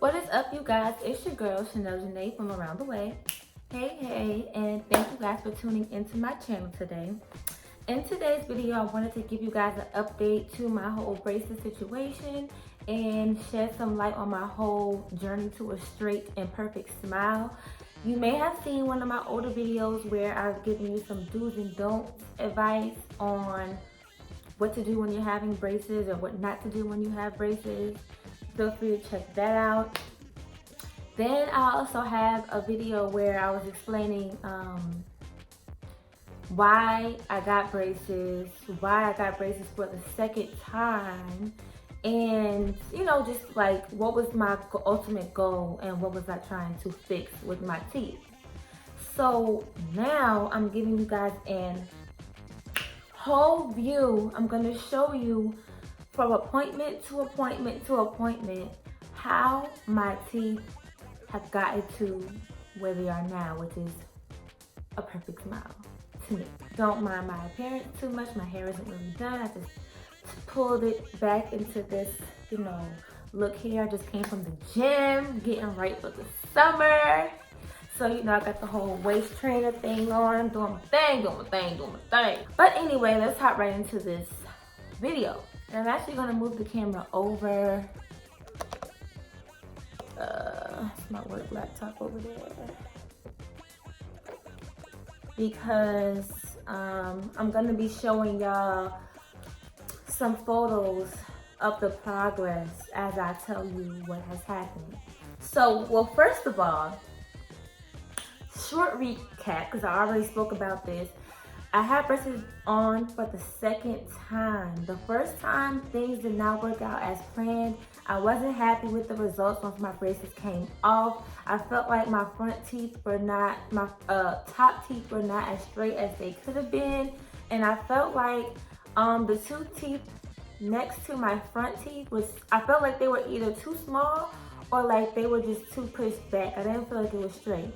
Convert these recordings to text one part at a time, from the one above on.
What is up, you guys? It's your girl, Shanelle.janai from around the way. Hey, and thank you guys for tuning into my channel today. In today's video, I wanted to give you guys an update to my whole braces situation and shed some light on my whole journey to a straight and perfect smile. You may have seen one of my older videos where I've given you some do's and don'ts advice on what to do when you're having braces or what not to do when you have braces. Feel free to check that out. Then I also have a video where I was explaining why I got braces for the second time, and just like what was my ultimate goal and what was I trying to fix with my teeth. So now I'm giving you guys an whole view. I'm going to show you from appointment to appointment to appointment how my teeth have gotten to where they are now, which is a perfect smile to me. Don't mind my appearance too much. My hair isn't really done. I just pulled it back into this, look here. I just came from the gym, getting right for the summer. So, I got the whole waist trainer thing on, doing my thing. But anyway, let's hop right into this video. And I'm actually gonna move the camera over. It's my work laptop over there. Because I'm gonna be showing y'all some photos of the progress as I tell you what has happened. So, well, first of all, short recap, because I already spoke about this. I had braces on for the second time. The first time, things did not work out as planned. I wasn't happy with the results once my braces came off. I felt like my front teeth were not, my top teeth were not as straight as they could have been. And I felt like the two teeth next to my front teeth I felt like they were either too small or like they were just too pushed back. I didn't feel like it was straight.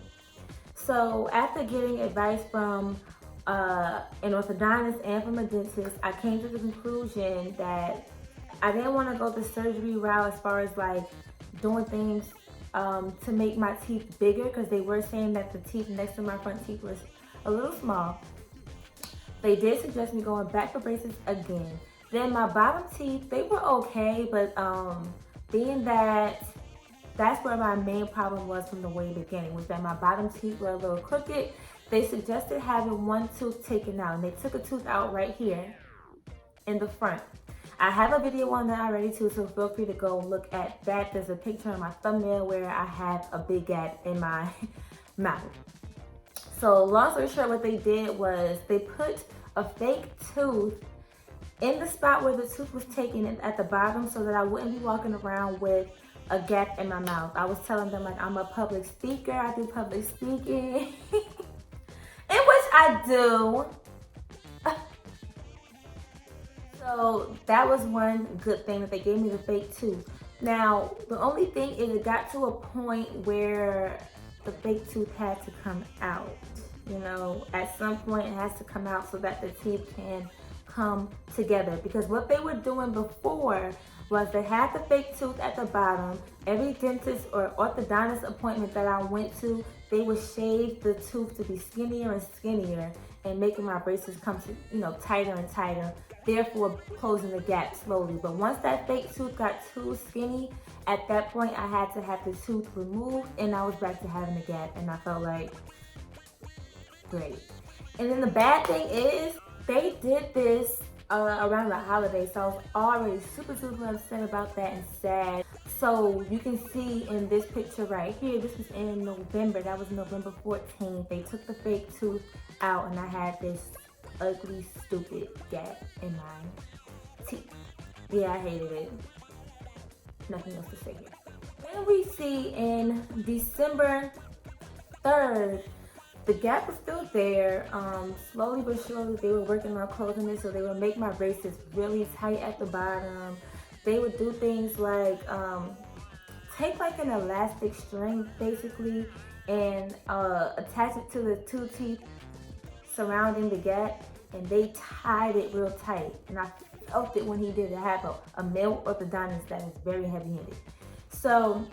So after getting advice from an orthodontist and from a dentist, I came to the conclusion that I didn't want to go the surgery route as far as like doing things to make my teeth bigger, because they were saying that the teeth next to my front teeth was a little small. They did suggest me going back for braces again. Then my bottom teeth, they were okay, but being that that's where my main problem was from the way beginning, was that my bottom teeth were a little crooked. They suggested having one tooth taken out, and they took a tooth out right here in the front. I have a video on that already too, so feel free to go look at that. There's a picture in my thumbnail where I have a big gap in my mouth. So long story short, what they did was they put a fake tooth in the spot where the tooth was taken at the bottom, so that I wouldn't be walking around with a gap in my mouth. I was telling them like I'm a public speaker, I do public speaking, in which I do. So that was one good thing, that they gave me the fake tooth. Now, the only thing is it got to a point where the fake tooth had to come out. At some point it has to come out so that the teeth can come together. Because what they were doing before was they had the fake tooth at the bottom. Every dentist or orthodontist appointment that I went to, they would shave the tooth to be skinnier and skinnier and making my braces come to, tighter and tighter, therefore closing the gap slowly. But once that fake tooth got too skinny, at that point I had to have the tooth removed, and I was back to having a gap, and I felt like, great. And then the bad thing is, they did this around the holidays, so I was already super upset about that and sad. So you can see in this picture right here, this was in November, that was November 14th. They took the fake tooth out, and I had this ugly, stupid gap in my teeth. Yeah, I hated it. Nothing else to say here. Then we see in December 3rd, the gap was still there. Slowly but surely, they were working on closing it, so they would make my braces really tight at the bottom. They would do things like take like an elastic string, basically, and attach it to the two teeth surrounding the gap, and they tied it real tight. And I felt it when he did it. I have a male orthodontist that is very heavy-handed. So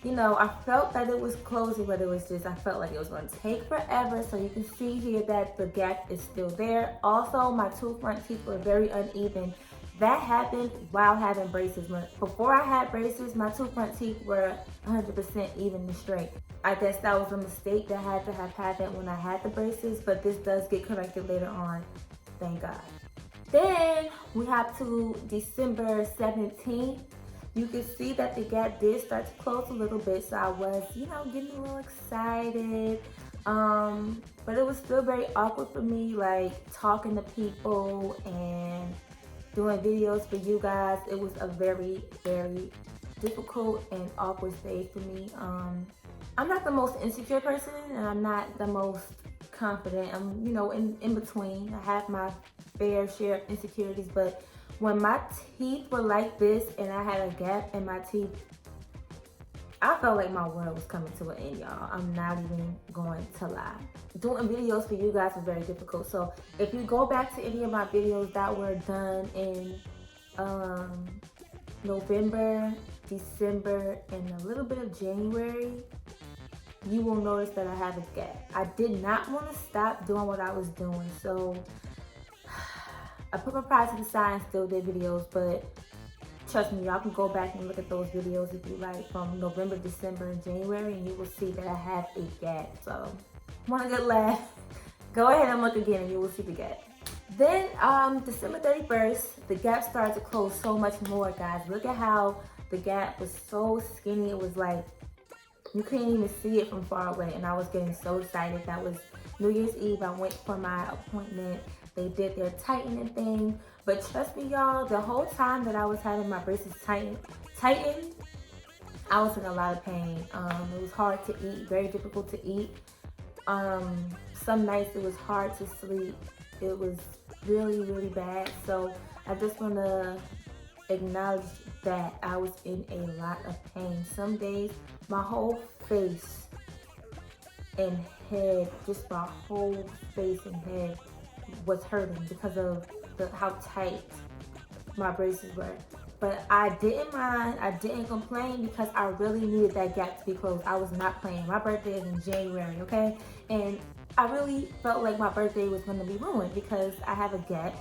you know, I felt that it was closing, but it was just, I felt like it was going to take forever. So you can see here that the gap is still there. Also, my two front teeth were very uneven. That happened while having braces. Before I had braces, my two front teeth were 100% even and straight. I guess that was a mistake that had to have happened when I had the braces, but this does get corrected later on, thank God. Then we have to December 17th. You can see that the gap did start to close a little bit, so I was, you know, getting a little excited. But it was still very awkward for me, like talking to people and doing videos for you guys. It was a very, very difficult and awkward stage for me. I'm not the most insecure person, and I'm not the most confident. I'm, you know, in between. I have my fair share of insecurities, but when my teeth were like this and I had a gap in my teeth, I felt like my world was coming to an end, y'all. I'm not even going to lie. Doing videos for you guys was very difficult. So if you go back to any of my videos that were done in November, December, and a little bit of January, you will notice that I have a gap. I did not want to stop doing what I was doing, so I put my pride to the side and still did videos, but trust me, y'all can go back and look at those videos if you like from November, December, and January, and you will see that I have a gap. So, want a good laugh? Go ahead and look again and you will see the gap. Then, December 31st, the gap started to close so much more, guys. Look at how the gap was so skinny. It was like, you couldn't even see it from far away, and I was getting so excited. That was New Year's Eve. I went for my appointment. They did their tightening thing, but trust me, y'all, the whole time that I was having my braces tightened, I was in a lot of pain. It was hard to eat, very difficult to eat. Some nights it was hard to sleep. It was really, really bad. So I just want to acknowledge that I was in a lot of pain. Some days my whole face and head, just my whole face and head was hurting because of how tight my braces were. But I didn't mind, I didn't complain because I really needed that gap to be closed. I was not playing. My birthday is in January, okay? And I really felt like my birthday was gonna be ruined because I have a gap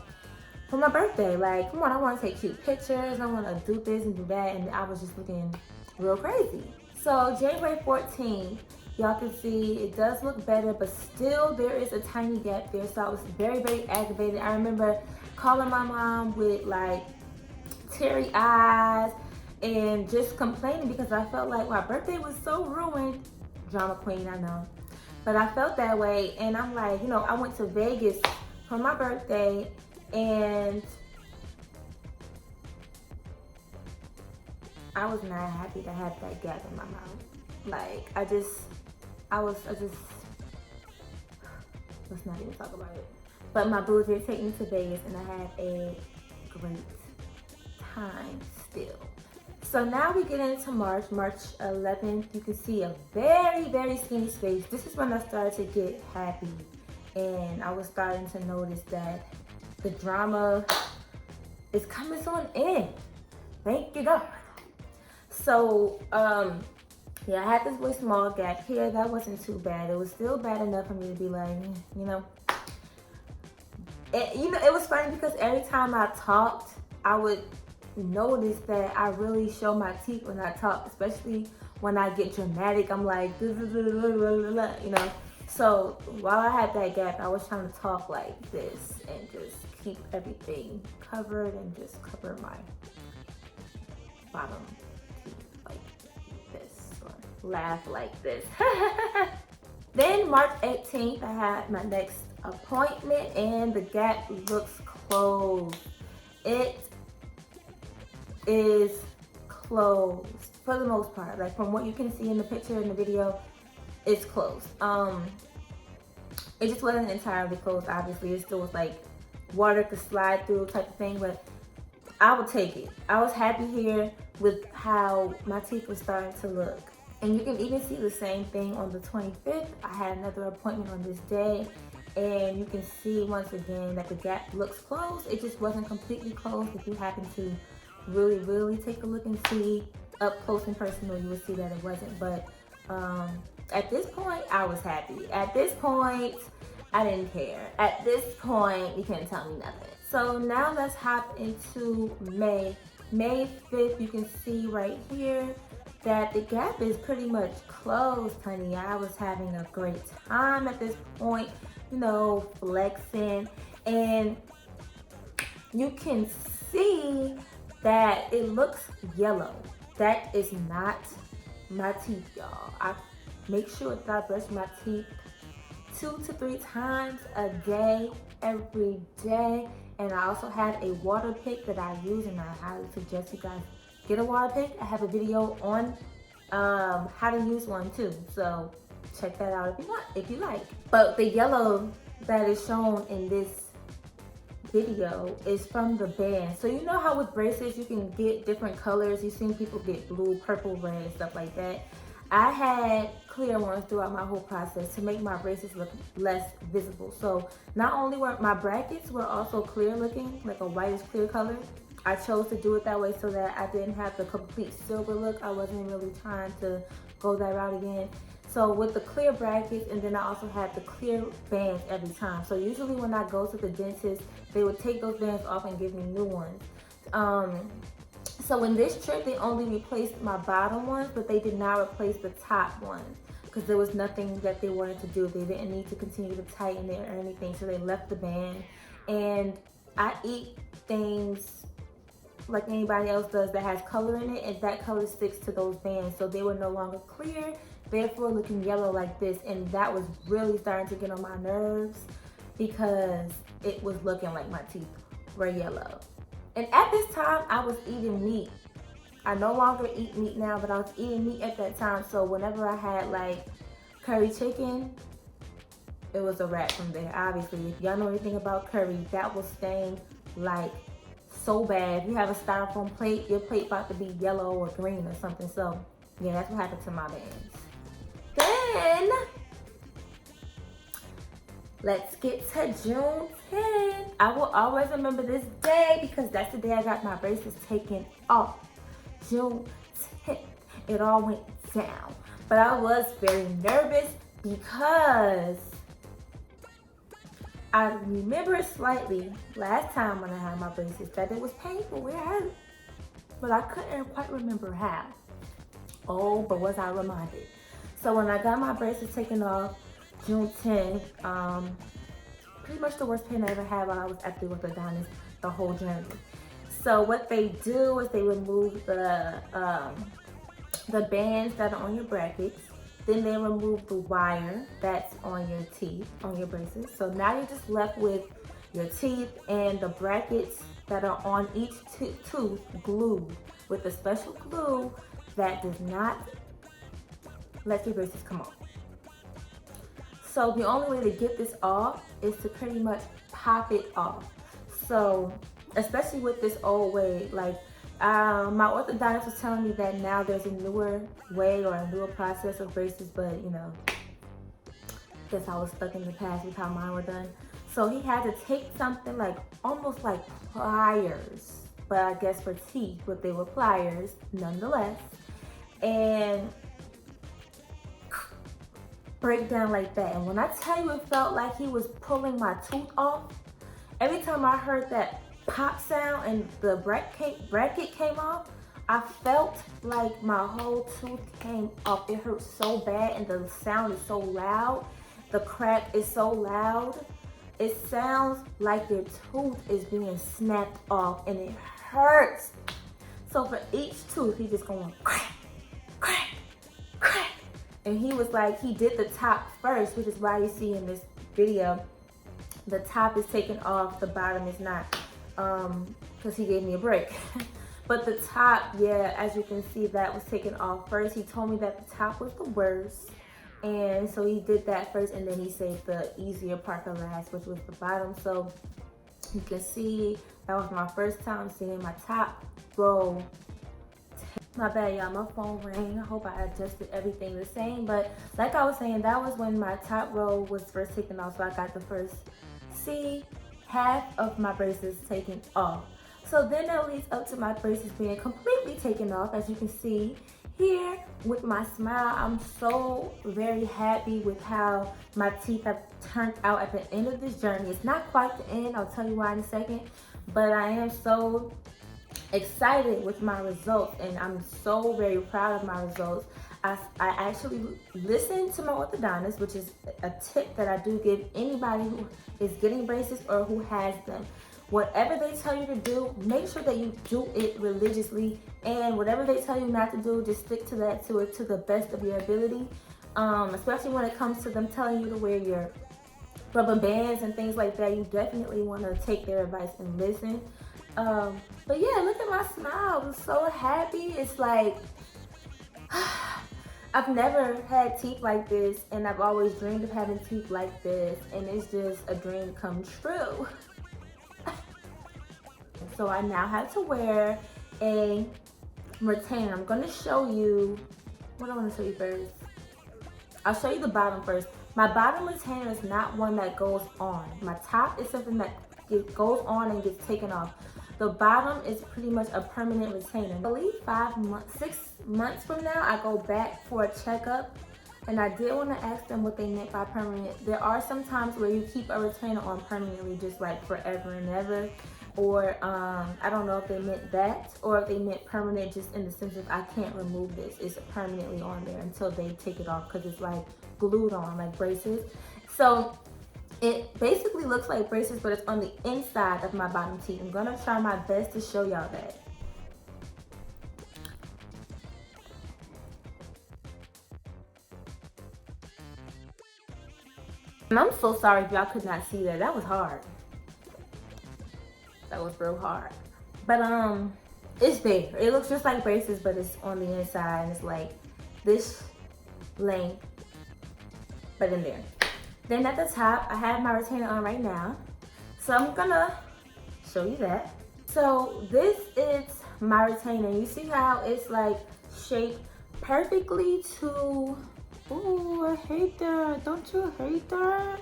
for my birthday. Like, come on, I wanna take cute pictures, I wanna do this and do that, and I was just looking real crazy. So January 14th, y'all can see it does look better, but still there is a tiny gap there. So I was very, very aggravated. I remember calling my mom with like teary eyes and just complaining because I felt like my birthday was so ruined. Drama queen, I know. But I felt that way, and I'm like, you know, I went to Vegas for my birthday, and I was not happy to have that gap in my mouth. Like, I just, let's not even talk about it. But my boo did take me to Vegas, and I had a great time still. So now we get into March 11th. You can see a very, very skinny space. This is when I started to get happy, and I was starting to notice that the drama is coming to an end. Thank you, God. So, yeah, I had this really small gap here. That wasn't too bad. It was still bad enough for me to be like, you know. It was funny because every time I talked, I would notice that I really show my teeth when I talk, especially when I get dramatic. I'm like, you know. So while I had that gap, I was trying to talk like this and just keep everything covered and just cover my bottom teeth like this, or laugh like this. Then March 18th, I had my next appointment, and the gap looks closed. It is closed for the most part. Like, from what you can see in the picture in the video, it's closed. It just wasn't entirely closed, obviously. It still was like water could slide through type of thing, but I would take it. I was happy here with how my teeth were starting to look. And you can even see the same thing on the 25th. I had another appointment on this day, and you can see once again that the gap looks closed. It just wasn't completely closed. If you happen to really take a look and see, up close and personal, you would see that it wasn't. But at this point, I was happy. At this point, I didn't care. At this point, you couldn't tell me nothing. So now let's hop into May. May 5th, you can see right here that the gap is pretty much closed, honey. I was having a great time at this point, you know, flexing. And you can see that it looks yellow. That is not my teeth, y'all. I make sure that I brush my teeth 2 to 3 times a day, every day. And I also have a water pick that I use, and I highly suggest you guys get a water pick. I have a video on how to use one too, so check that out if you want, if you like. But the yellow that is shown in this video is from the band. So you know how with bracelets you can get different colors. You've seen people get blue, purple, red, stuff like that. I had clear ones throughout my whole process to make my bracelets look less visible. So not only were my brackets were also clear looking, like a whitish clear color. I chose to do it that way so that I didn't have the complete silver look. I wasn't really trying to go that route again. So with the clear brackets, and then I also had the clear bands every time. So usually when I go to the dentist, they would take those bands off and give me new ones. So in this trip, they only replaced my bottom ones, but they did not replace the top ones because there was nothing that they wanted to do. They didn't need to continue to tighten it or anything, so they left the band. And I eat things like anybody else does that has color in it, and that color sticks to those bands. So they were no longer clear, therefore looking yellow like this. And that was really starting to get on my nerves because it was looking like my teeth were yellow. And at this time, I was eating meat. I no longer eat meat now, but I was eating meat at that time. So whenever I had like curry chicken, it was a wrap from there. Obviously, if y'all know anything about curry, that will stain like so bad. If you have a styrofoam plate, your plate about to be yellow or green or something. So yeah, that's what happened to my bands. Then let's get to June 10th. I will always remember this day because that's the day I got my braces taken off. June 10th. It all went down. But I was very nervous because I remember slightly last time when I had my braces that it was painful. It hurt. But I couldn't quite remember how. Oh, but was I reminded? So when I got my braces taken off, June 10th, pretty much the worst pain I ever had while I was at the orthodontist the whole journey. So what they do is they remove the bands that are on your brackets. Then they remove the wire that's on your teeth, on your braces. So now you're just left with your teeth and the brackets that are on each tooth glued with a special glue that does not let your braces come off. So the only way to get this off is to pretty much pop it off. So especially with this old way, like my orthodontist was telling me that now there's a newer way or a newer process of braces, but you know, guess I was stuck in the past with how mine were done. So he had to take something like almost like pliers, but I guess for teeth, but they were pliers nonetheless, and break down like that. And when I tell you, it felt like he was pulling my tooth off. Every time I heard that pop sound and the bracket came off, I felt like my whole tooth came off. It hurt so bad, and the sound is so loud. The crack is so loud. It sounds like your tooth is being snapped off, and it hurts. So for each tooth, he's just going crack, crack, crack. And he was like, he did the top first, which is why you see in this video, the top is taken off, the bottom is not, because he gave me a break. But the top, yeah, as you can see, that was taken off first. He told me that the top was the worst. And so he did that first, and then he saved the easier part for last, which was the bottom. So you can see that was my first time seeing my top row. My bad, y'all, my phone rang. I hope I adjusted everything the same. But like I was saying, that was when my top row was first taken off. So I got the first half of my braces taken off. So then that leads up to my braces being completely taken off. As you can see here with my smile, I'm so very happy with how my teeth have turned out at the end of this journey. It's not quite the end, I'll tell you why in a second, but I am so excited with my results, and I'm so very proud of my results. I actually listened to my orthodontist, which is a tip that I do give anybody who is getting braces or who has them. Whatever they tell you to do, make sure that you do it religiously, and whatever they tell you not to do, just stick to that to the best of your ability. Especially when it comes to them telling you to wear your rubber bands and things like that, you definitely want to take their advice and listen. But yeah, look at my smile. I'm so happy. It's like I've never had teeth like this, and I've always dreamed of having teeth like this, and it's just a dream come true. So I now have to wear a retainer. I'm gonna show you, what I wanna show you first. I'll show you the bottom first. My bottom retainer is not one that goes on. My top is something that goes on and gets taken off. The bottom is pretty much a permanent retainer. I believe 6 months from now, I go back for a checkup, and I did want to ask them what they meant by permanent. There are some times where you keep a retainer on permanently, just like forever and ever, or I don't know if they meant that, or if they meant permanent just in the sense of I can't remove this. It's permanently on there until they take it off, because it's like glued on, like braces. So it basically looks like braces, but it's on the inside of my bottom teeth. I'm gonna try my best to show y'all that. And I'm so sorry if y'all could not see that. That was hard. That was real hard. But it's there. It looks just like braces, but it's on the inside, and it's like this length, but in there. Then at the top, I have my retainer on right now. So I'm gonna show you that. So this is my retainer. You see how it's like shaped perfectly to, ooh, I hate that. Don't you hate that?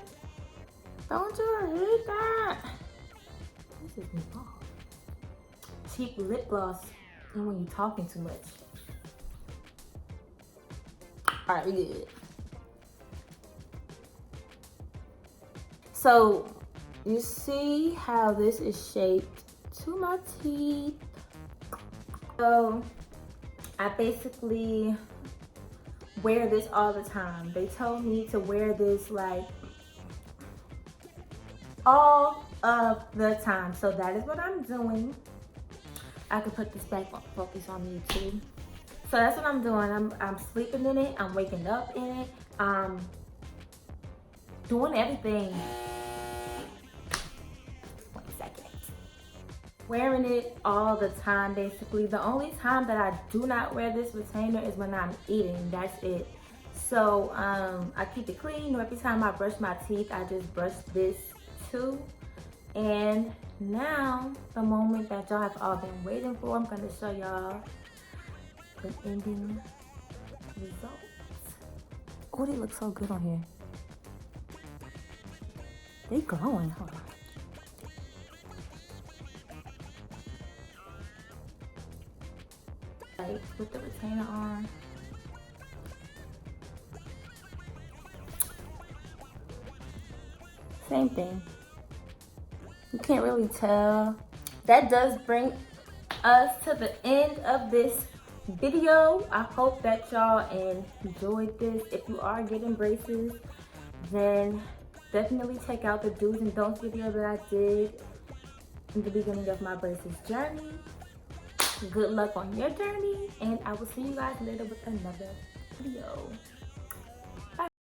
Don't you hate that? This is me off. Cheap lip gloss, and when you're talking too much. All right, we good. So you see how this is shaped to my teeth. So I basically wear this all the time. They told me to wear this like all of the time. So that is what I'm doing. I could put this back on, focus on me too. So that's what I'm doing. I'm sleeping in it. I'm waking up in it. I'm doing everything. 1 second. Wearing it all the time, basically. The only time that I do not wear this retainer is when I'm eating. That's it. So I keep it clean. Every time I brush my teeth, I just brush this too. And now, the moment that y'all have all been waiting for, I'm gonna show y'all the ending results. Oh, they look so good on here. They glowing, hold on. Like, with the retainer on. Same thing. You can't really tell. That does bring us to the end of this video. I hope that y'all enjoyed this. If you are getting braces, then definitely check out the do's and don'ts video that I did in the beginning of my braces journey. Good luck on your journey, and I will see you guys later with another video.